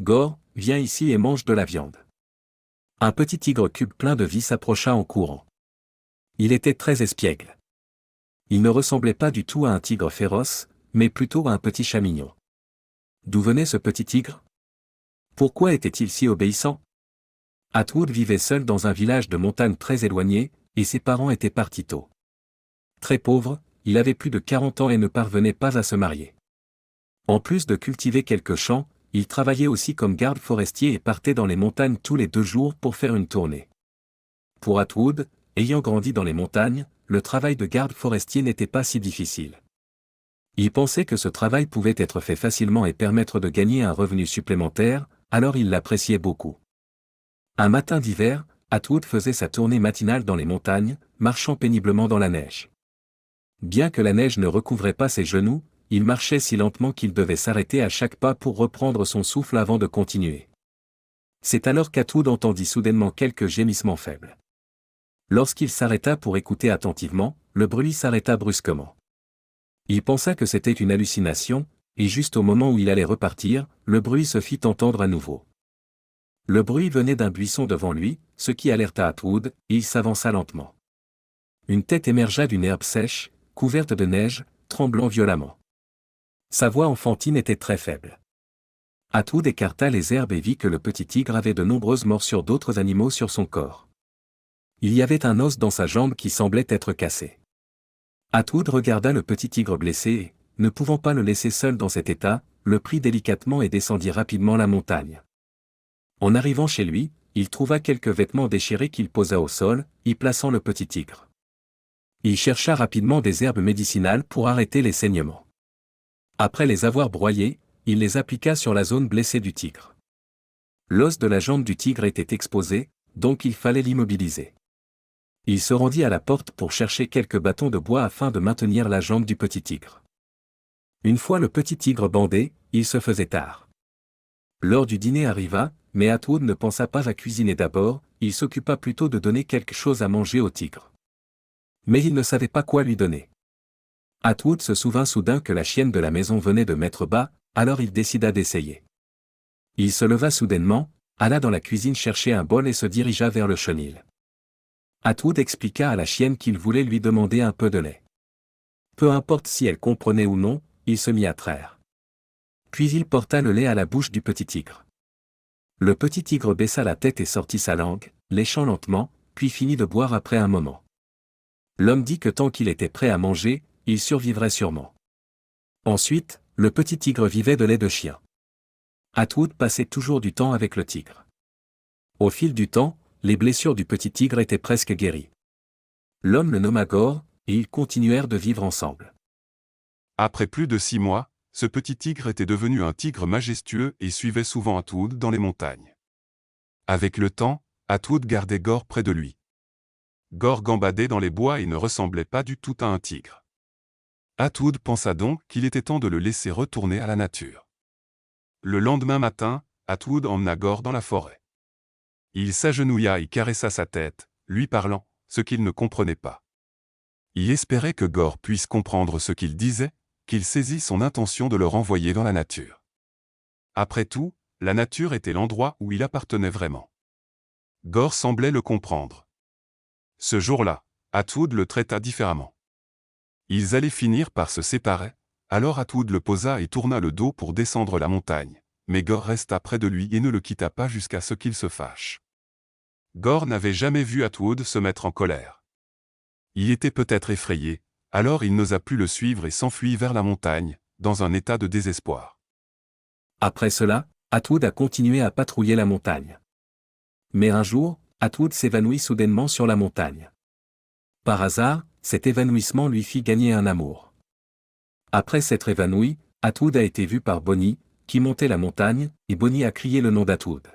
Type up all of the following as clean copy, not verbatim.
Gore, viens ici et mange de la viande. Un petit tigre cube plein de vie s'approcha en courant. Il était très espiègle. Il ne ressemblait pas du tout à un tigre féroce, mais plutôt à un petit chat mignon. D'où venait ce petit tigre? Pourquoi était-il si obéissant? Atwood vivait seul dans un village de montagne très éloigné, et ses parents étaient partis tôt. Très pauvre, il avait plus de 40 ans et ne parvenait pas à se marier. En plus de cultiver quelques champs, il travaillait aussi comme garde forestier et partait dans les montagnes tous les 2 jours pour faire une tournée. Pour Atwood, ayant grandi dans les montagnes, le travail de garde forestier n'était pas si difficile. Il pensait que ce travail pouvait être fait facilement et permettre de gagner un revenu supplémentaire, alors il l'appréciait beaucoup. Un matin d'hiver, Atwood faisait sa tournée matinale dans les montagnes, marchant péniblement dans la neige. Bien que la neige ne recouvrait pas ses genoux, il marchait si lentement qu'il devait s'arrêter à chaque pas pour reprendre son souffle avant de continuer. C'est alors qu'Atwood entendit soudainement quelques gémissements faibles. Lorsqu'il s'arrêta pour écouter attentivement, le bruit s'arrêta brusquement. Il pensa que c'était une hallucination, et juste au moment où il allait repartir, le bruit se fit entendre à nouveau. Le bruit venait d'un buisson devant lui, ce qui alerta Atwood, et il s'avança lentement. Une tête émergea d'une herbe sèche, couverte de neige, tremblant violemment. Sa voix enfantine était très faible. Atwood écarta les herbes et vit que le petit tigre avait de nombreuses morsures d'autres animaux sur son corps. Il y avait un os dans sa jambe qui semblait être cassé. Atwood regarda le petit tigre blessé et, ne pouvant pas le laisser seul dans cet état, le prit délicatement et descendit rapidement la montagne. En arrivant chez lui, il trouva quelques vêtements déchirés qu'il posa au sol, y plaçant le petit tigre. Il chercha rapidement des herbes médicinales pour arrêter les saignements. Après les avoir broyées, il les appliqua sur la zone blessée du tigre. L'os de la jambe du tigre était exposé, donc il fallait l'immobiliser. Il se rendit à la porte pour chercher quelques bâtons de bois afin de maintenir la jambe du petit tigre. Une fois le petit tigre bandé, il se faisait tard. L'heure du dîner arriva, mais Atwood ne pensa pas à cuisiner d'abord, il s'occupa plutôt de donner quelque chose à manger au tigre. Mais il ne savait pas quoi lui donner. Atwood se souvint soudain que la chienne de la maison venait de mettre bas, alors il décida d'essayer. Il se leva soudainement, alla dans la cuisine chercher un bol et se dirigea vers le chenil. Atwood expliqua à la chienne qu'il voulait lui demander un peu de lait. Peu importe si elle comprenait ou non, il se mit à traire. Puis il porta le lait à la bouche du petit tigre. Le petit tigre baissa la tête et sortit sa langue, léchant lentement, puis finit de boire après un moment. L'homme dit que tant qu'il était prêt à manger, il survivrait sûrement. Ensuite, le petit tigre vivait de lait de chien. Atwood passait toujours du temps avec le tigre. Au fil du temps, les blessures du petit tigre étaient presque guéries. L'homme le nomma Gore, et ils continuèrent de vivre ensemble. Après plus de 6 mois, ce petit tigre était devenu un tigre majestueux et suivait souvent Atwood dans les montagnes. Avec le temps, Atwood gardait Gore près de lui. Gore gambadait dans les bois et ne ressemblait pas du tout à un tigre. Atwood pensa donc qu'il était temps de le laisser retourner à la nature. Le lendemain matin, Atwood emmena Gore dans la forêt. Il s'agenouilla et caressa sa tête, lui parlant, ce qu'il ne comprenait pas. Il espérait que Gore puisse comprendre ce qu'il disait, qu'il saisit son intention de le renvoyer dans la nature. Après tout, la nature était l'endroit où il appartenait vraiment. Gore semblait le comprendre. Ce jour-là, Atwood le traita différemment. Ils allaient finir par se séparer, alors Atwood le posa et tourna le dos pour descendre la montagne, mais Gore resta près de lui et ne le quitta pas jusqu'à ce qu'il se fâche. Gore n'avait jamais vu Atwood se mettre en colère. Il était peut-être effrayé, alors il n'osa plus le suivre et s'enfuit vers la montagne, dans un état de désespoir. Après cela, Atwood a continué à patrouiller la montagne. Mais un jour, Atwood s'évanouit soudainement sur la montagne. Par hasard, cet évanouissement lui fit gagner un amour. Après s'être évanoui, Atwood a été vu par Bonnie, qui montait la montagne, et Bonnie a crié le nom d'Atwood.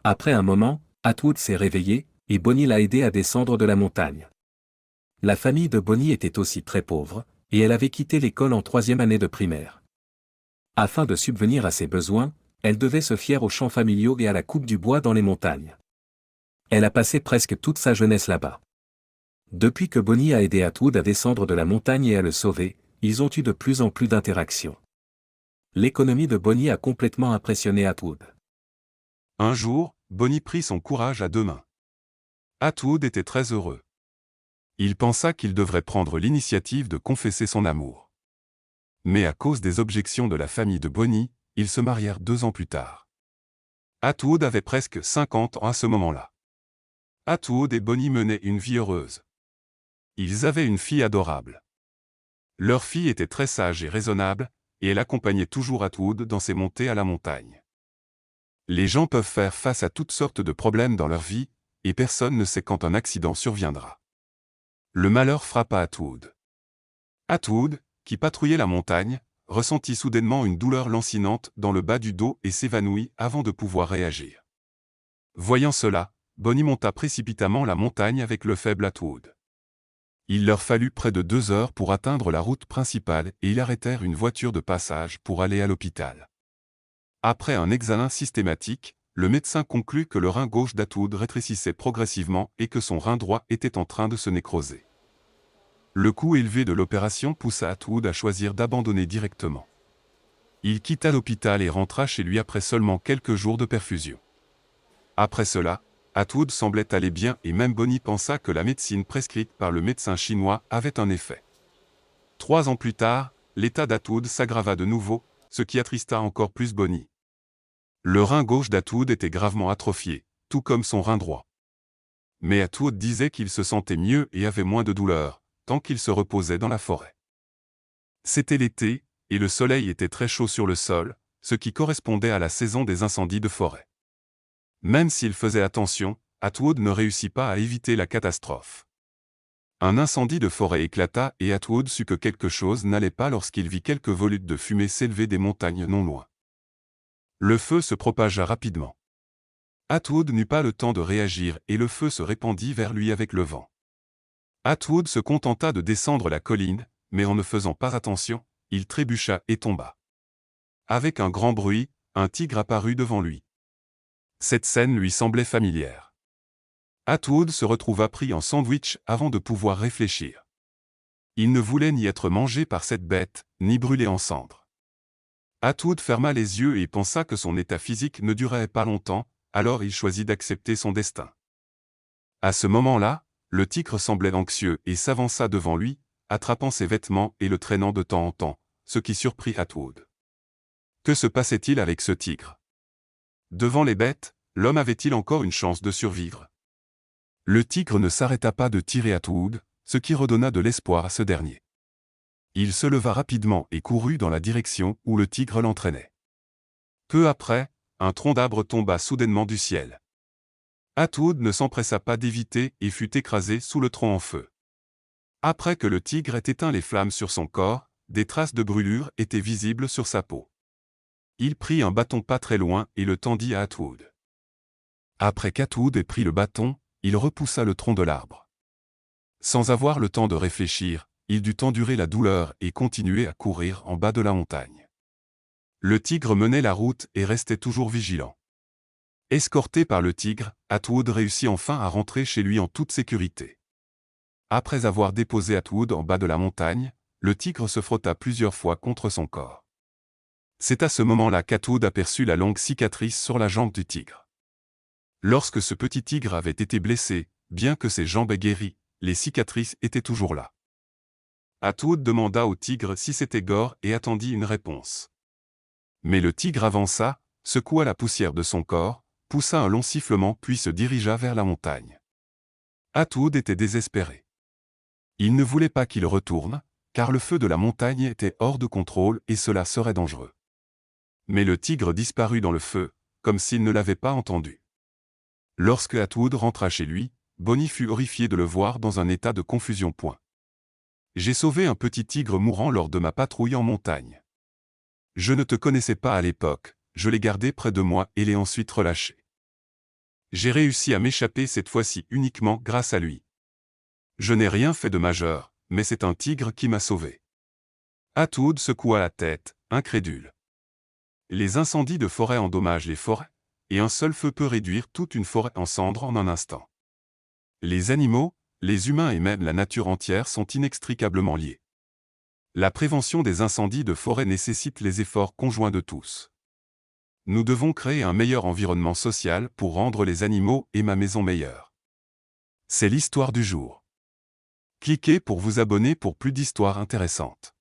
Après un moment, Atwood s'est réveillé, et Bonnie l'a aidé à descendre de la montagne. La famille de Bonnie était aussi très pauvre, et elle avait quitté l'école en 3e année de primaire. Afin de subvenir à ses besoins, elle devait se fier aux champs familiaux et à la coupe du bois dans les montagnes. Elle a passé presque toute sa jeunesse là-bas. Depuis que Bonnie a aidé Atwood à descendre de la montagne et à le sauver, ils ont eu de plus en plus d'interactions. L'économie de Bonnie a complètement impressionné Atwood. Un jour, Bonnie prit son courage à deux mains. Atwood était très heureux. Il pensa qu'il devrait prendre l'initiative de confesser son amour. Mais à cause des objections de la famille de Bonnie, ils se marièrent 2 ans plus tard. Atwood avait presque 50 ans à ce moment-là. Atwood et Bonnie menaient une vie heureuse. Ils avaient une fille adorable. Leur fille était très sage et raisonnable, et elle accompagnait toujours Atwood dans ses montées à la montagne. Les gens peuvent faire face à toutes sortes de problèmes dans leur vie, et personne ne sait quand un accident surviendra. Le malheur frappa Atwood. Atwood, qui patrouillait la montagne, ressentit soudainement une douleur lancinante dans le bas du dos et s'évanouit avant de pouvoir réagir. Voyant cela, Bonnie monta précipitamment la montagne avec le faible Atwood. Il leur fallut près de 2 heures pour atteindre la route principale et ils arrêtèrent une voiture de passage pour aller à l'hôpital. Après un examen systématique, le médecin conclut que le rein gauche d'Atwood rétrécissait progressivement et que son rein droit était en train de se nécroser. Le coût élevé de l'opération poussa Atwood à choisir d'abandonner directement. Il quitta l'hôpital et rentra chez lui après seulement quelques jours de perfusion. Après cela, Atwood semblait aller bien et même Bonnie pensa que la médecine prescrite par le médecin chinois avait un effet. 3 ans plus tard, l'état d'Atwood s'aggrava de nouveau, ce qui attrista encore plus Bonnie. Le rein gauche d'Atwood était gravement atrophié, tout comme son rein droit. Mais Atwood disait qu'il se sentait mieux et avait moins de douleur, tant qu'il se reposait dans la forêt. C'était l'été, et le soleil était très chaud sur le sol, ce qui correspondait à la saison des incendies de forêt. Même s'il faisait attention, Atwood ne réussit pas à éviter la catastrophe. Un incendie de forêt éclata et Atwood sut que quelque chose n'allait pas lorsqu'il vit quelques volutes de fumée s'élever des montagnes non loin. Le feu se propagea rapidement. Atwood n'eut pas le temps de réagir et le feu se répandit vers lui avec le vent. Atwood se contenta de descendre la colline, mais en ne faisant pas attention, il trébucha et tomba. Avec un grand bruit, un tigre apparut devant lui. Cette scène lui semblait familière. Atwood se retrouva pris en sandwich avant de pouvoir réfléchir. Il ne voulait ni être mangé par cette bête, ni brûlé en cendres. Atwood ferma les yeux et pensa que son état physique ne durerait pas longtemps, alors il choisit d'accepter son destin. À ce moment-là, le tigre semblait anxieux et s'avança devant lui, attrapant ses vêtements et le traînant de temps en temps, ce qui surprit Atwood. Que se passait-il avec ce tigre? Devant les bêtes, l'homme avait-il encore une chance de survivre? Le tigre ne s'arrêta pas de tirer Atwood, ce qui redonna de l'espoir à ce dernier. Il se leva rapidement et courut dans la direction où le tigre l'entraînait. Peu après, un tronc d'arbre tomba soudainement du ciel. Atwood ne s'empressa pas d'éviter et fut écrasé sous le tronc en feu. Après que le tigre ait éteint les flammes sur son corps, des traces de brûlure étaient visibles sur sa peau. Il prit un bâton pas très loin et le tendit à Atwood. Après qu'Atwood ait pris le bâton, il repoussa le tronc de l'arbre. Sans avoir le temps de réfléchir, il dut endurer la douleur et continuer à courir en bas de la montagne. Le tigre menait la route et restait toujours vigilant. Escorté par le tigre, Atwood réussit enfin à rentrer chez lui en toute sécurité. Après avoir déposé Atwood en bas de la montagne, le tigre se frotta plusieurs fois contre son corps. C'est à ce moment-là qu'Atwood aperçut la longue cicatrice sur la jambe du tigre. Lorsque ce petit tigre avait été blessé, bien que ses jambes aient guéri, les cicatrices étaient toujours là. Atwood demanda au tigre si c'était Gore et attendit une réponse. Mais le tigre avança, secoua la poussière de son corps, poussa un long sifflement puis se dirigea vers la montagne. Atwood était désespéré. Il ne voulait pas qu'il retourne, car le feu de la montagne était hors de contrôle et cela serait dangereux. Mais le tigre disparut dans le feu, comme s'il ne l'avait pas entendu. Lorsque Atwood rentra chez lui, Bonnie fut horrifiée de le voir dans un état de confusion. J'ai sauvé un petit tigre mourant lors de ma patrouille en montagne. Je ne te connaissais pas à l'époque, je l'ai gardé près de moi et l'ai ensuite relâché. J'ai réussi à m'échapper cette fois-ci uniquement grâce à lui. Je n'ai rien fait de majeur, mais c'est un tigre qui m'a sauvé. Atwood secoua la tête, incrédule. Les incendies de forêt endommagent les forêts, et un seul feu peut réduire toute une forêt en cendres en un instant. Les animaux, les humains et même la nature entière sont inextricablement liés. La prévention des incendies de forêt nécessite les efforts conjoints de tous. Nous devons créer un meilleur environnement social pour rendre les animaux et ma maison meilleure. C'est l'histoire du jour. Cliquez pour vous abonner pour plus d'histoires intéressantes.